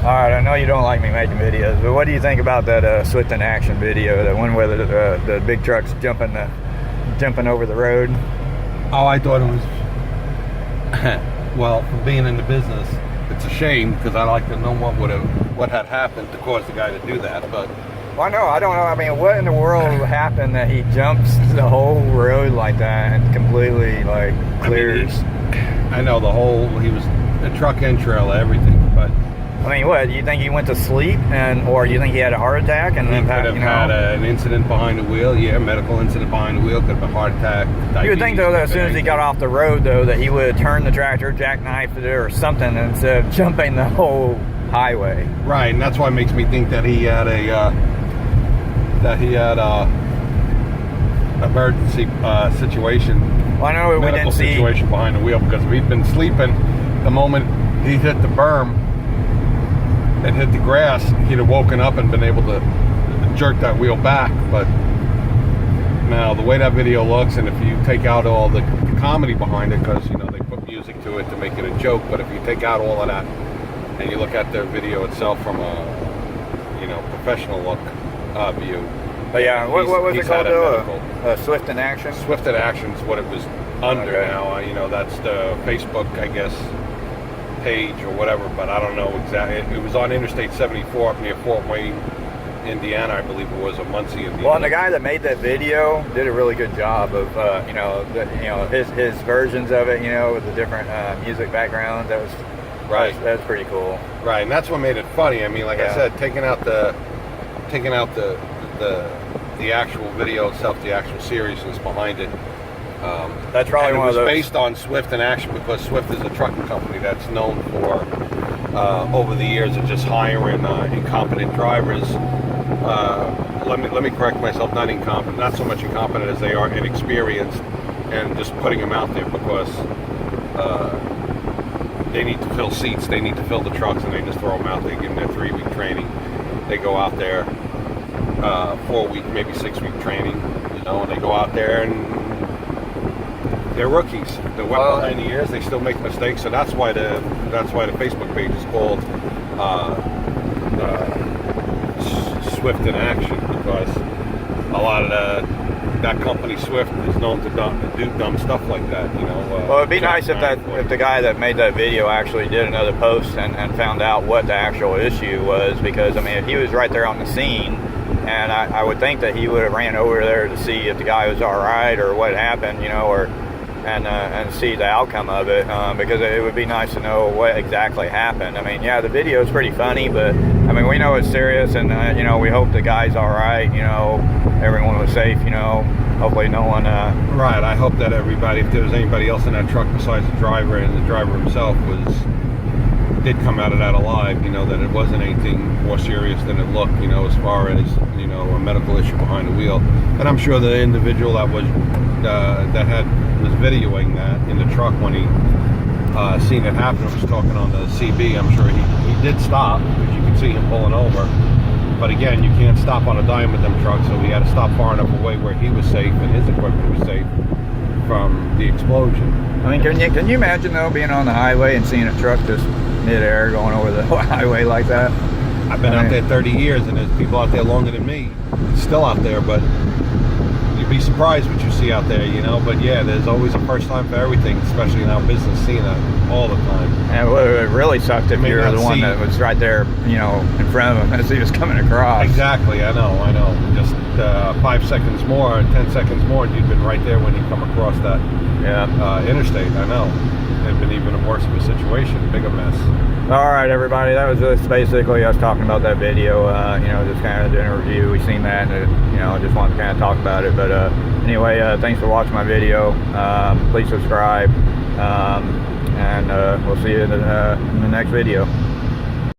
All right, I know you don't like me making videos, but what do you think about that Swift in action video, that one where the big truck's jumping over the road? Oh, I thought it was, well, from being in the business, it's a shame because I like to know what had happened to cause the guy to do that. But well, no, I don't know. I mean, what in the world happened that he jumps the whole road like that and completely like clears? I know he was a truck and trailer, everything, but. I mean, what, you think he went to sleep, or you think he had a heart attack? And he could have had an incident behind the wheel, medical incident behind the wheel, could have been a heart attack. You would think, though, that as soon as he got off the road, though, that he would turn the tractor, jackknife it or something instead of jumping the whole highway. Right, and that's why it makes me think that he had a emergency situation. Well, I know we didn't see situation behind the wheel, because if he'd been sleeping the moment he hit the berm and hit the grass, he'd have woken up and been able to jerk that wheel back. But now the way that video looks, and if you take out all the comedy behind it, because they put music to it to make it a joke, but if you take out all of that and you look at the video itself from a professional look view. But yeah, what was it called though? Swift in action. Swift in action is what it was under. Okay. Now that's the Facebook, I guess, page or whatever, but I don't know exactly. It was on Interstate 74 up near Fort Wayne, Indiana, I believe it was, or Muncie, Indiana. Well, and the guy that made that video did a really good job of his versions of it, with the different music backgrounds. That was right. That was pretty cool. Right, and that's what made it funny. I mean, like I said, taking out the actual video itself, the actual seriousness behind it. That's probably one of those. Based on Swift in action, because Swift is a trucking company that's known for over the years of just hiring incompetent drivers. Let me correct myself. Not incompetent, not so much incompetent as they are inexperienced, and just putting them out there because they need to fill seats, they need to fill the trucks, and they just throw them out there, give them their 3-week training. They go out there 4-week, maybe 6-week training, and they go out there and they're rookies. They're well behind the years. They still make mistakes, so that's why the Facebook page is called Swift in Action, because a lot of that company Swift is known to do dumb stuff like that. Well, it'd be nice if the guy that made that video actually did another post and found out what the actual issue was, because I mean, if he was right there on the scene. And I would think that he would have ran over there to see if the guy was all right or what happened, and see the outcome of it, because it would be nice to know what exactly happened. I mean, yeah, the video is pretty funny, but I mean, we know it's serious, and we hope the guy's all right. Everyone was safe. Hopefully no one. Right. I hope that everybody, if there was anybody else in that truck besides the driver and the driver himself, did come out of that alive, that it wasn't anything more serious than it looked, as far as, a medical issue behind the wheel. And I'm sure the individual that was videoing that in the truck when he seen it happen, was talking on the CB, I'm sure he did stop, because you could see him pulling over. But again, you can't stop on a dime with them trucks, so he had to stop far enough away where he was safe and his equipment was safe from the explosion. I mean, can you imagine, though, being on the highway and seeing a truck just mid-air going over the highway like that? I've been out there 30 years, and there's people out there longer than me still out there, but you'd be surprised what you see out there, But yeah, there's always a first time for everything, especially in our business, seeing that all the time. And it really sucked if you're the one that was right there, in front of him as he was coming across. Exactly, I know. Just 5 seconds more, 10 seconds more, and you'd been right there when you come across that interstate. I know. It'd been even worse of a situation, bigger mess. All right, everybody, that was just basically us talking about that video, just kind of doing a review. We seen that, and just wanted to kind of talk about it. But anyway, thanks for watching my video. Please subscribe, and we'll see you in the next video.